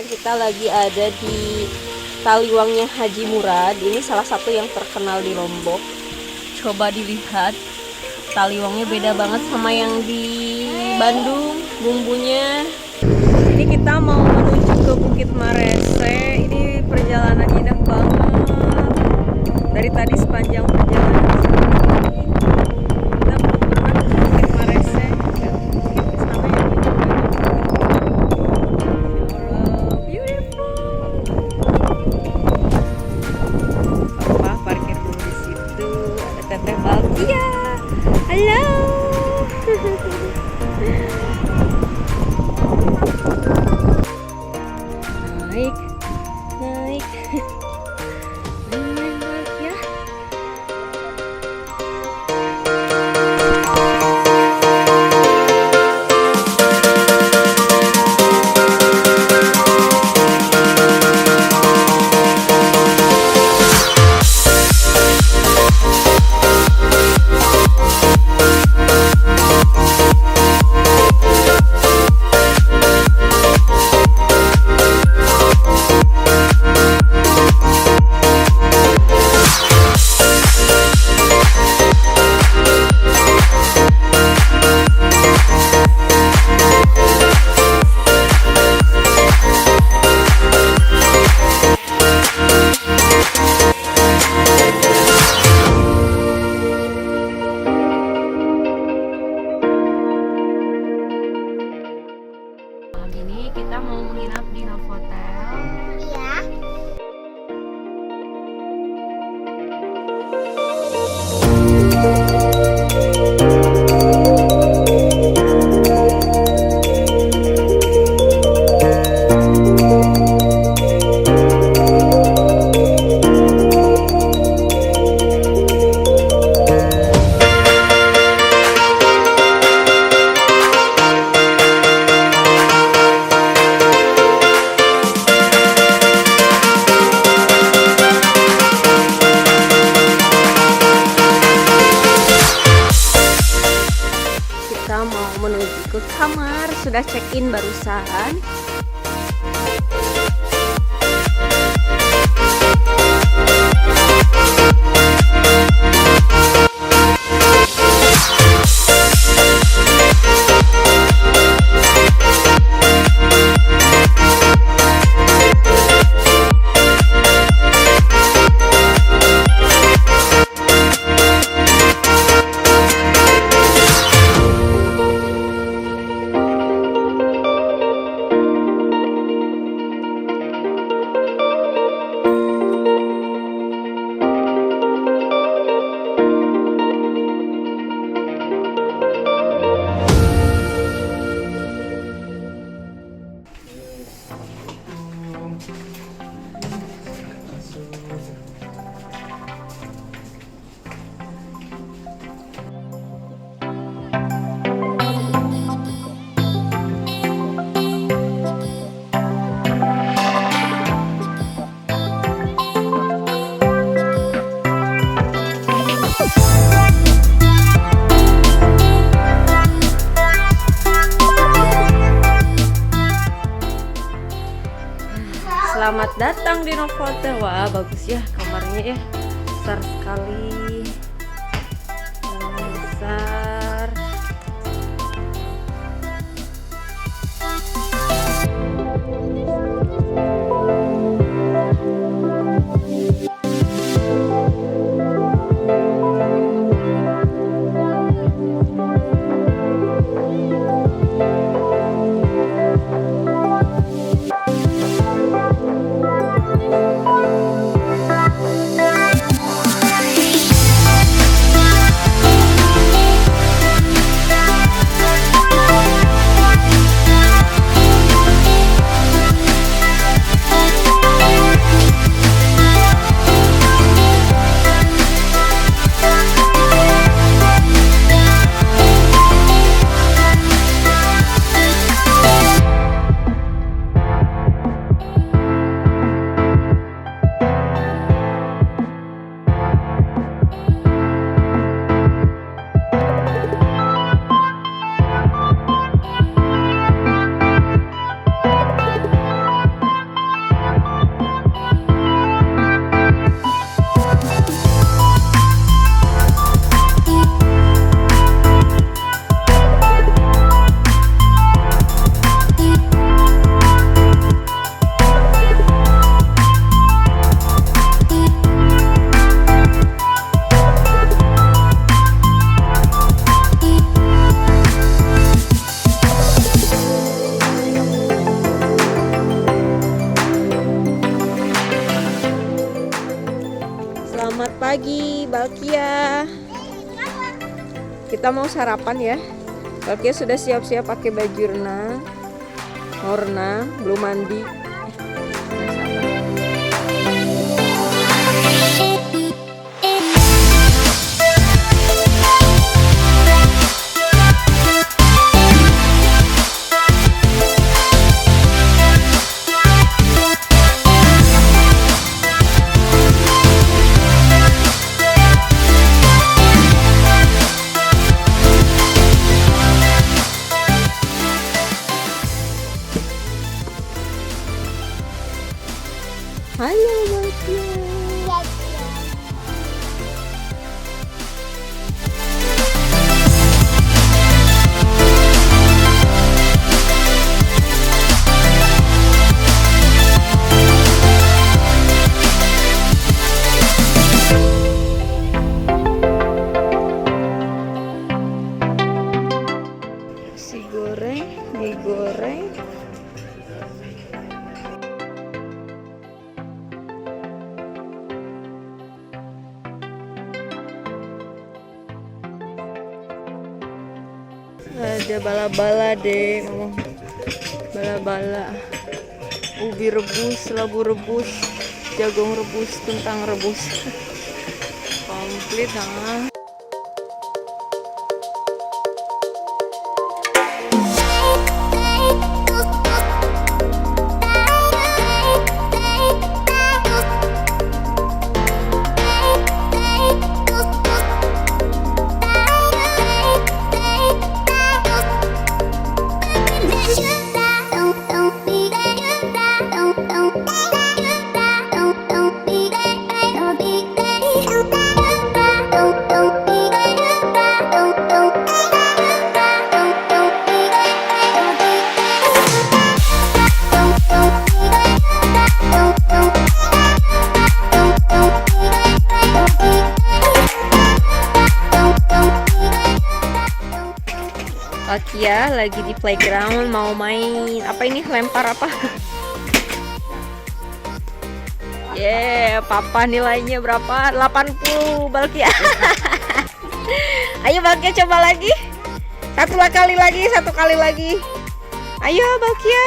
kita lagi ada di Taliwangnya Haji Murad. Ini salah satu yang terkenal di Lombok. Coba dilihat, taliwangnya beda banget sama yang di Bandung bumbunya. Ini kita mau menuju ke Bukit Marese. Ini perjalanannya indah banget. Dari tadi sepanjang perjalanan kita belum pernah ke Bukit Marese. Sana yang ini. Apa parkir dulu di situ. Ada teteh Balkia. Halo. Naik. Ya. Ini kita mau menginap di Novotel. Iya. Kita mau menuju ke kamar, sudah check-in barusan. Selamat datang di Novotel. Wah, bagus ya kamarnya ya. Besar sekali. Besar. Balkia. Kita mau sarapan ya. Balkia sudah siap-siap pakai baju renang. Mau renang, belum mandi. Halo Balkia. Nasi goreng, mie goreng. Ada bala-bala deh, bala-bala, ubi rebus, labu rebus, jagung rebus, kentang rebus, komplit nah. Balkia lagi di playground mau main apa ini, lempar apa? Papa nilainya berapa? 80 Balkia. Ayo Balkia coba lagi. Satu kali lagi. Ayo Balkia.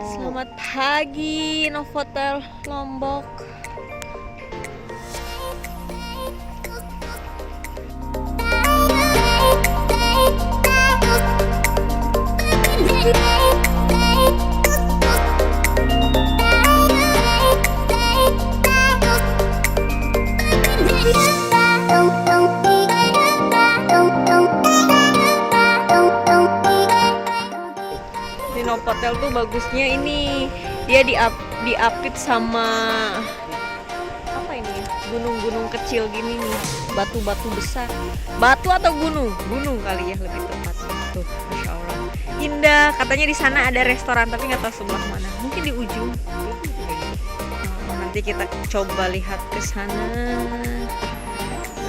Selamat pagi Novotel Lombok. Novotel tuh bagusnya ini dia diapit sama apa ini ya, gunung-gunung kecil gini nih, batu-batu besar, batu atau gunung kali ya lebih tepatnya. Tuh, masya Allah, indah. Katanya di sana ada restoran tapi nggak tahu sebelah mana, mungkin di ujung. Nanti kita coba lihat ke sana.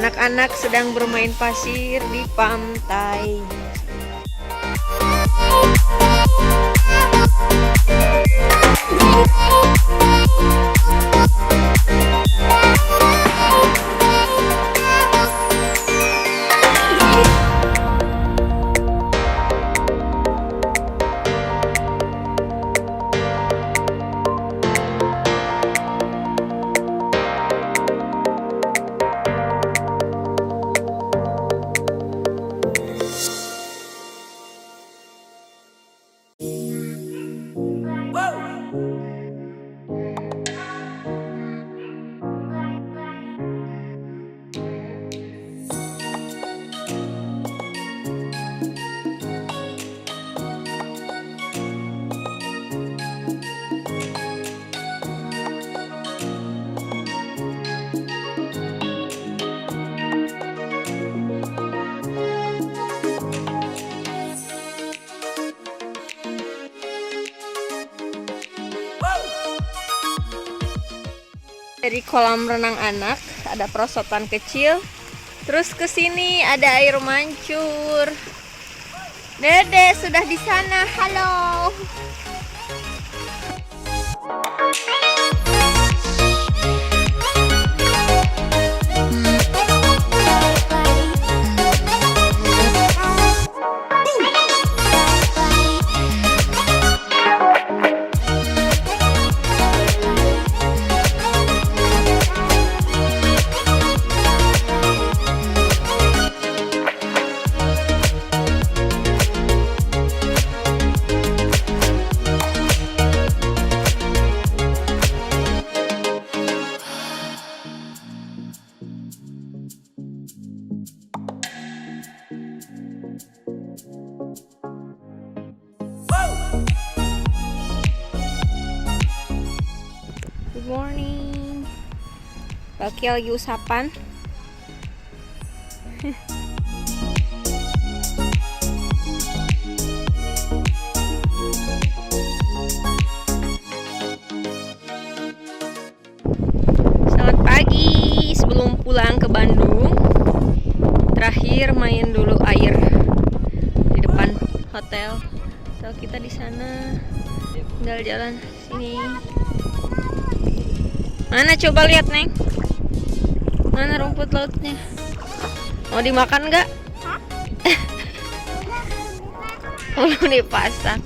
Anak-anak sedang bermain pasir di pantai. Dari kolam renang anak ada perosotan kecil, Terus ke sini ada air mancur. Dede sudah di sana. Halo. Good morning. Kaki lagi usapan. Selamat pagi. Sebelum pulang ke Bandung, terakhir main dulu air di depan hotel. Hotel kita di sana. Tinggal jalan sini. Mana coba lihat, Neng? Mana rumput lautnya? Mau dimakan nggak? Belum dipasak.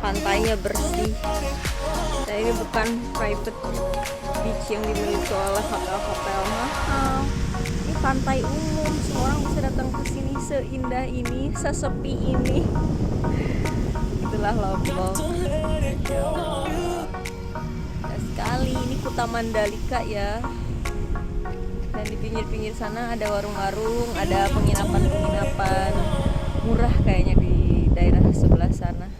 Pantainya bersih. Saya ini bukan private beach yang dimiliki oleh hotel-hotel mahal. Ini pantai umum, semua orang bisa datang ke sini, seindah ini, sesepi ini. Itulah Lombok. Nah, sekali ini Kuta Mandalika ya. Dan di pinggir-pinggir sana ada warung-warung, ada penginapan-penginapan murah kayaknya di daerah sebelah sana.